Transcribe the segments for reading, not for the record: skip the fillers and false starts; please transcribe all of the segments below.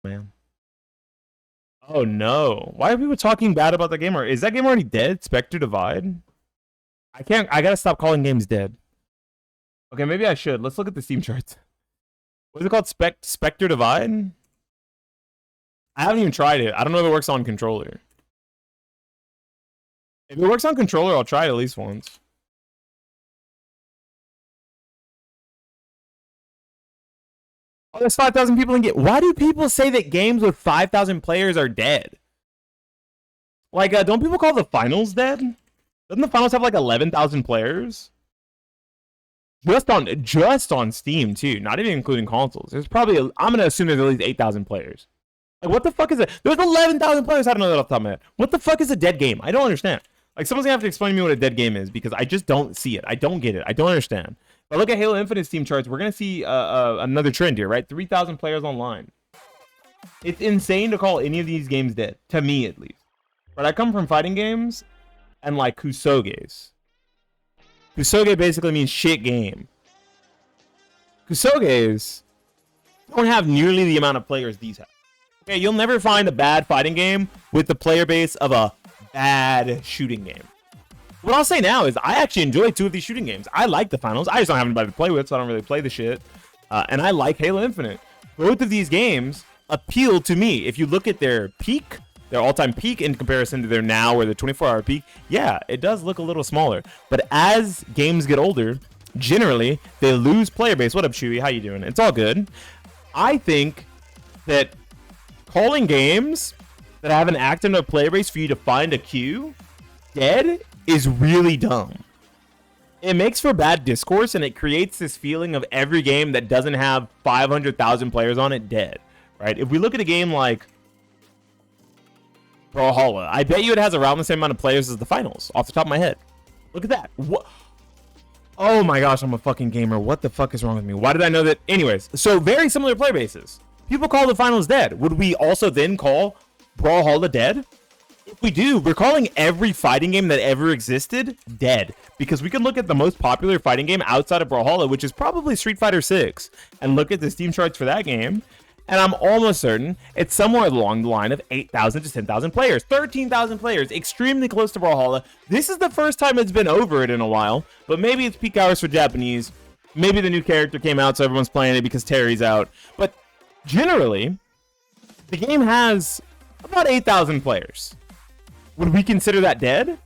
Man. Oh no. Why are people talking bad about the game? Or is that game already dead? Spectre Divide? I gotta stop calling games dead. Okay, maybe I should. Let's look at the Steam charts. What is it called? Spectre Divide? I haven't even tried it. I don't know if it works on controller. If it works on controller, I'll try it at least once. Oh, there's 5,000 people in game. Why do people say that games with 5,000 players are dead? Like, don't people call the finals dead? Doesn't the finals have like 11,000 players? Just on Steam too, not even including consoles. There's probably I'm gonna assume there's at least 8,000 players. Like, what the fuck is it? There's 11,000 players. I don't know that off the top of my head. What the fuck is a dead game? I don't understand. Like, someone's gonna have to explain to me what a dead game is because I just don't see it. I don't get it. I don't understand. But look at Halo Infinite Steam charts. We're gonna see another trend here, right? 3,000 players online. It's insane to call any of these games dead, to me at least. But I come from fighting games and like Kusoges. Kusoge basically means shit game. Kusoges don't have nearly the amount of players these have. Okay, you'll never find a bad fighting game with the player base of a bad shooting game. What I'll say now is I actually enjoy 2 of these shooting games. I like the finals. I just don't have anybody to play with, so I don't really play the shit. And I like Halo Infinite. Both of these games appeal to me. If you look at their peak, their all-time peak in comparison to their now or the 24-hour peak, yeah, it does look a little smaller. But as games get older, generally, they lose player base. What up, Chewy? How you doing? It's all good. I think that calling games that have an active enough player base for you to find a queue dead is really dumb. It makes for bad discourse, and it creates this feeling of every game that doesn't have 500,000 players on it dead, right? If we look at a game like Brawlhalla, I bet you it has around the same amount of players as the finals, off the top of my head. Look at that. What? Oh my gosh, I'm a fucking gamer. What the fuck is wrong with me? Why did I know that? Anyways, so very similar player bases. People call the finals dead. Would we also then call Brawlhalla dead? If we do, we're calling every fighting game that ever existed dead, because we can look at the most popular fighting game outside of Brawlhalla, which is probably Street Fighter 6, and look at the Steam charts for that game, and I'm almost certain it's somewhere along the line of 8,000 to 10,000 players, 13,000 players, extremely close to Brawlhalla. This is the first time it's been over it in a while, but maybe it's peak hours for Japanese. Maybe the new character came out, so everyone's playing it because Terry's out. But generally, the game has about 8,000 players. Would we consider that dead?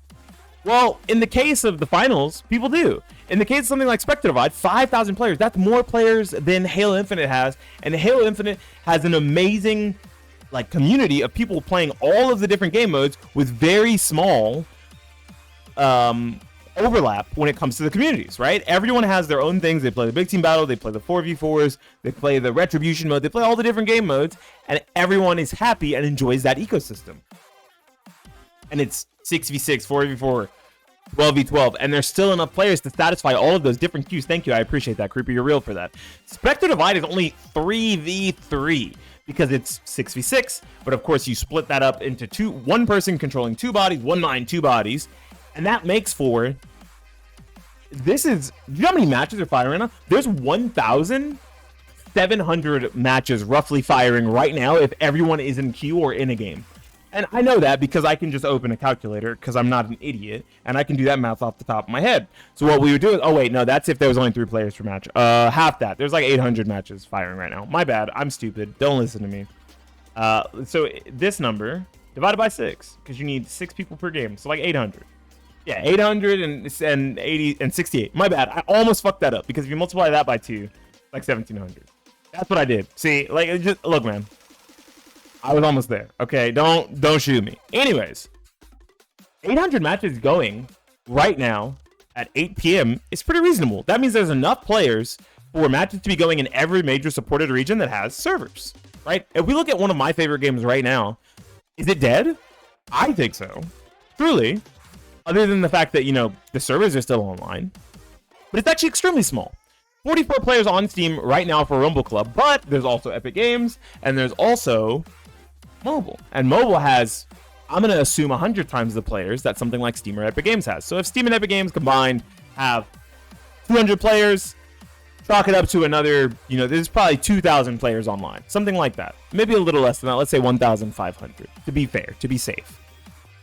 Well, in the case of the finals, people do. In the case of something like Spectre Divide, 5,000 players. That's more players than Halo Infinite has. And Halo Infinite has an amazing like community of people playing all of the different game modes with very small overlap when it comes to the communities, right? Everyone has their own things. They play the big team battle, they play the 4v4s, they play the retribution mode, they play all the different game modes, and everyone is happy and enjoys that ecosystem. And it's 6v6, 4v4, 12v12, and there's still enough players to satisfy all of those different queues. Thank you, I appreciate that. Creeper, you're real for that. Spectre Divide is only 3v3 because it's 6v6, but of course you split that up into one person controlling 2 bodies, 1 9, 2 bodies, and that makes for, do you know how many matches are firing right now? There's 1,700 matches roughly firing right now if everyone is in queue or in a game. And I know that because I can just open a calculator because I'm not an idiot, and I can do that math off the top of my head. So what we would do is, oh wait, no, that's if there was only 3 players per match. Half that. There's like 800 matches firing right now. My bad. I'm stupid. Don't listen to me. So this number divided by 6, because you need 6 people per game. So like 800. Yeah, 800 and 80 and 68. My bad. I almost fucked that up because if you multiply that by 2, like 1,700. That's what I did. See, like, just look, man. I was almost there. Okay, don't shoot me. Anyways, 800 matches going right now at 8 p.m. is pretty reasonable. That means there's enough players for matches to be going in every major supported region that has servers, right? If we look at one of my favorite games right now, is it dead? I think so. Truly. Other than the fact that, you know, the servers are still online. But it's actually extremely small. 44 players on Steam right now for Rumble Club, but there's also Epic Games, and there's also mobile, and mobile has, I'm gonna assume, 100 times the players that something like Steam or Epic Games has. So if Steam and Epic Games combined have 200 players, chalk it up to another, there's probably 2,000 players online, something like that. Maybe a little less than that. Let's say 1,500 to be fair, to be safe.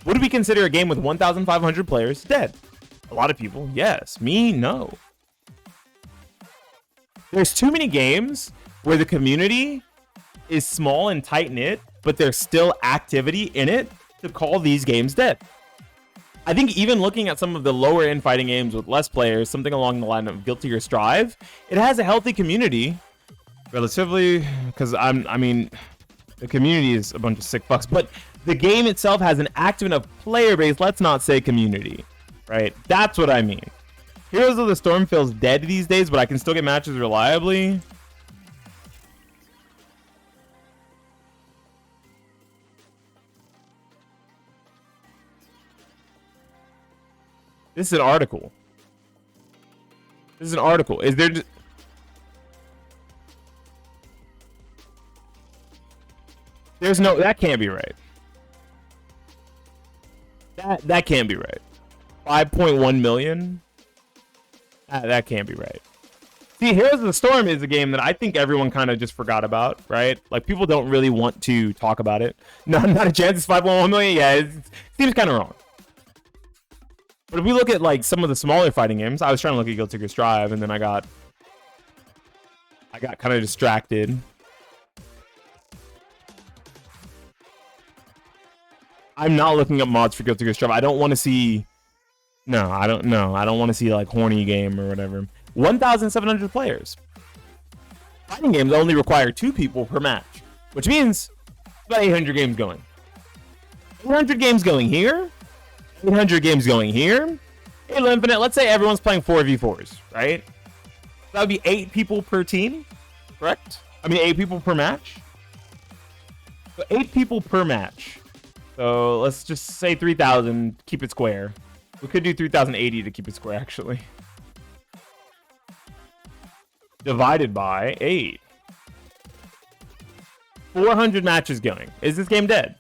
Would we consider a game with 1,500 players dead? A lot of people, yes. Me, no. There's too many games where the community is small and tight-knit, but there's still activity in it to call these games dead. I think even looking at some of the lower end fighting games with less players, something along the line of Guilty Gear Strive, it has a healthy community, relatively, because the community is a bunch of sick fucks, but the game itself has an active enough player base, let's not say community, right? That's what I mean. Heroes of the Storm feels dead these days, but I can still get matches reliably. This is an article. Is there... There's no... That can't be right. That can't be right. 5.1 million? That can't be right. See, Heroes of the Storm is a game that I think everyone kind of just forgot about, right? Like, people don't really want to talk about it. No, not a chance. It's 5.1 million. Yeah, it seems kind of wrong. But if we look at like some of the smaller fighting games, I was trying to look at Guilty Gear Strive, and then I got kind of distracted. I'm not looking up mods for Guilty Gear Strive. I don't want to see. No, I don't know. I don't want to see like horny game or whatever. 1,700 players. Fighting games only require 2 people per match, which means about 800 games going. 800 games going here. 800 games going here. Halo Infinite, let's say everyone's playing 4v4s, right? That would be 8 people per team, correct? 8 people per match. So 8 people per match. So let's just say 3,000, keep it square. We could do 3,080 to keep it square, actually. Divided by 8. 400 matches going. Is this game dead?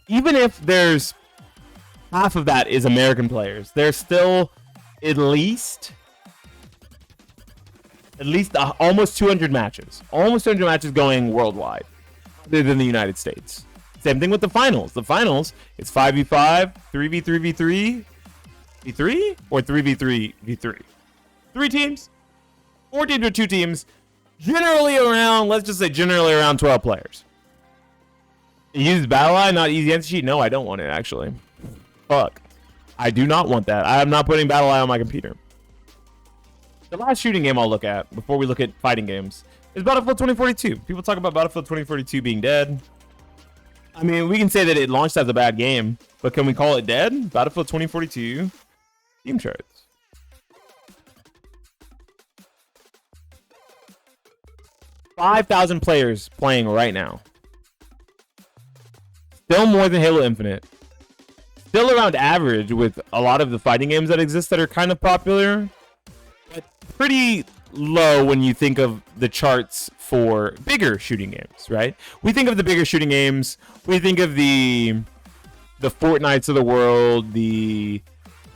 Even if there's half of that is American players, there's still at least almost 200 matches. Almost 200 matches going worldwide, other than the United States. Same thing with the finals. The finals, it's 5v5, 3v3v3, v3, or 3v3v3. 3 teams, 4 teams or 2 teams, generally around, let's just say generally around 12 players. Use BattleEye, not easy answer sheet? No, I don't want it, actually. Fuck. I do not want that. I am not putting BattleEye on my computer. The last shooting game I'll look at before we look at fighting games is Battlefield 2042. People talk about Battlefield 2042 being dead. We can say that it launched as a bad game, but can we call it dead? Battlefield 2042 Steam charts. $5,000 players playing right now. Still more than Halo Infinite. Still around average with a lot of the fighting games that exist that are kind of popular, but pretty low when you think of the charts for bigger shooting games, right? We think of the bigger shooting games, we think of the Fortnites of the world, the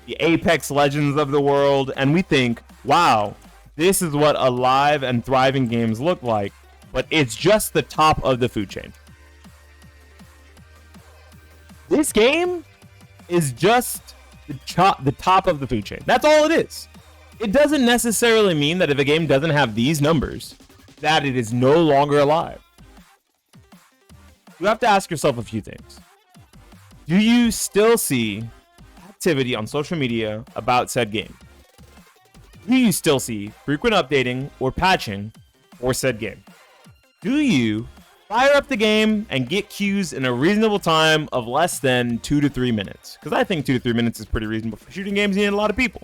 Apex Legends of the world, and we think, wow, this is what alive and thriving games look like, but it's just the top of the food chain. This game is just the top of the food chain. That's all it is. It doesn't necessarily mean that if a game doesn't have these numbers, that it is no longer alive. You have to ask yourself a few things. Do you still see activity on social media about said game? Do you still see frequent updating or patching for said game? Do you fire up the game and get queues in a reasonable time of less than 2 to 3 minutes? Because I think 2 to 3 minutes is pretty reasonable for shooting games. You need a lot of people.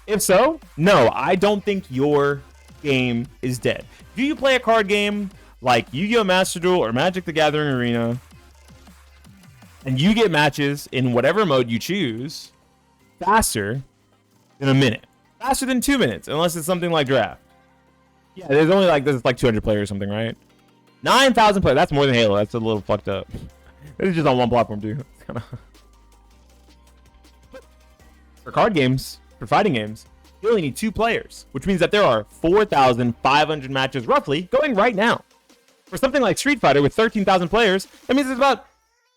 If so, no, I don't think your game is dead. Do you play a card game like Yu-Gi-Oh! Master Duel or Magic the Gathering Arena, and you get matches in whatever mode you choose faster than a minute? Faster than 2 minutes, unless it's something like draft. Yeah, there's only like 200 players or something, right? 9,000 players. That's more than Halo. That's a little fucked up. This is just on one platform, too. For card games, for fighting games, You only need 2 players, which means that there are 4,500 matches roughly going right now. For something like Street Fighter with 13,000 players, that means there's about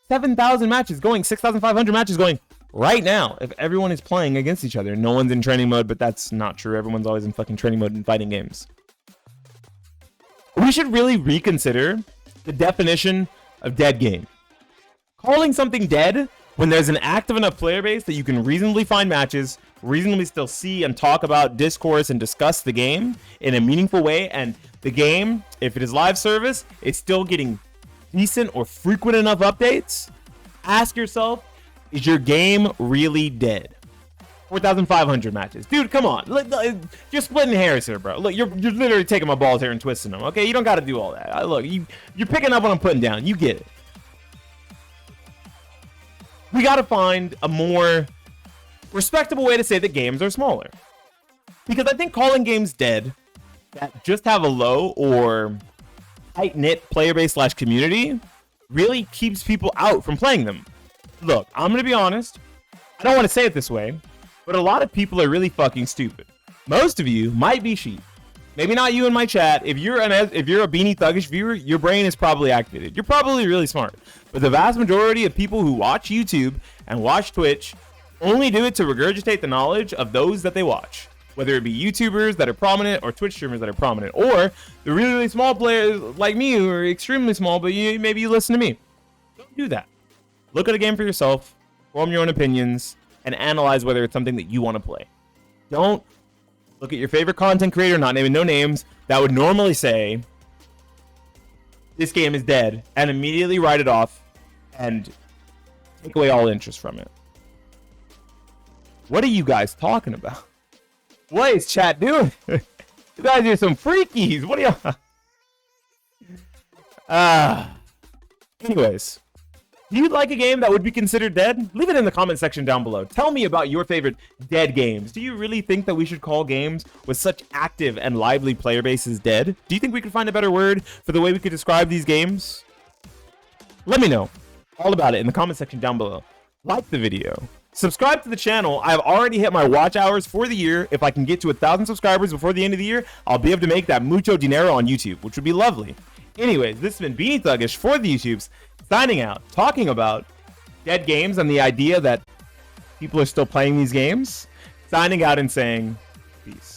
7,000 matches going, 6,500 matches going right now if everyone is playing against each other. No one's in training mode, but that's not true. Everyone's always in fucking training mode in fighting games. We should really reconsider the definition of dead game. Calling something dead when there's an active enough player base that you can reasonably find matches, reasonably still see and talk about, discourse and discuss the game in a meaningful way, and the game, if it is live service, is still getting decent or frequent enough updates. Ask yourself, is your game really dead? 4,500 matches. Dude, come on. You're splitting hairs here, bro. Look, you're literally taking my balls here and twisting them, okay? You don't got to do all that. Look, you're picking up what I'm putting down. You get it. We got to find a more respectable way to say that games are smaller. Because I think calling games dead that just have a low or tight-knit player base / community really keeps people out from playing them. Look, I'm going to be honest. I don't want to say it this way, but a lot of people are really fucking stupid. Most of you might be sheep. Maybe not you in my chat. If you're a Beanie Thuggish viewer, your brain is probably activated. You're probably really smart. But the vast majority of people who watch YouTube and watch Twitch only do it to regurgitate the knowledge of those that they watch. Whether it be YouTubers that are prominent or Twitch streamers that are prominent, or the really, really small players like me who are extremely small, but maybe you listen to me. Don't do that. Look at a game for yourself, form your own opinions, and analyze whether it's something that you want to play. Don't look at your favorite content creator, not naming no names, that would normally say, this game is dead, and immediately write it off and take away all interest from it. What are you guys talking about? What is chat doing? You guys are some freakies. What are y'all? Anyways, do you like a game that would be considered dead? Leave it in the comment section down below. Tell me about your favorite dead games. Do you really think that we should call games with such active and lively player bases dead? Do you think we could find a better word for the way we could describe these games? Let me know all about it in the comment section down below. Like the video. Subscribe to the channel. I've already hit my watch hours for the year. If I can get to 1,000 subscribers before the end of the year, I'll be able to make that mucho dinero on YouTube, which would be lovely. Anyways, this has been Beanie Thuggish for the YouTubes, signing out, talking about dead games and the idea that people are still playing these games, signing out and saying peace.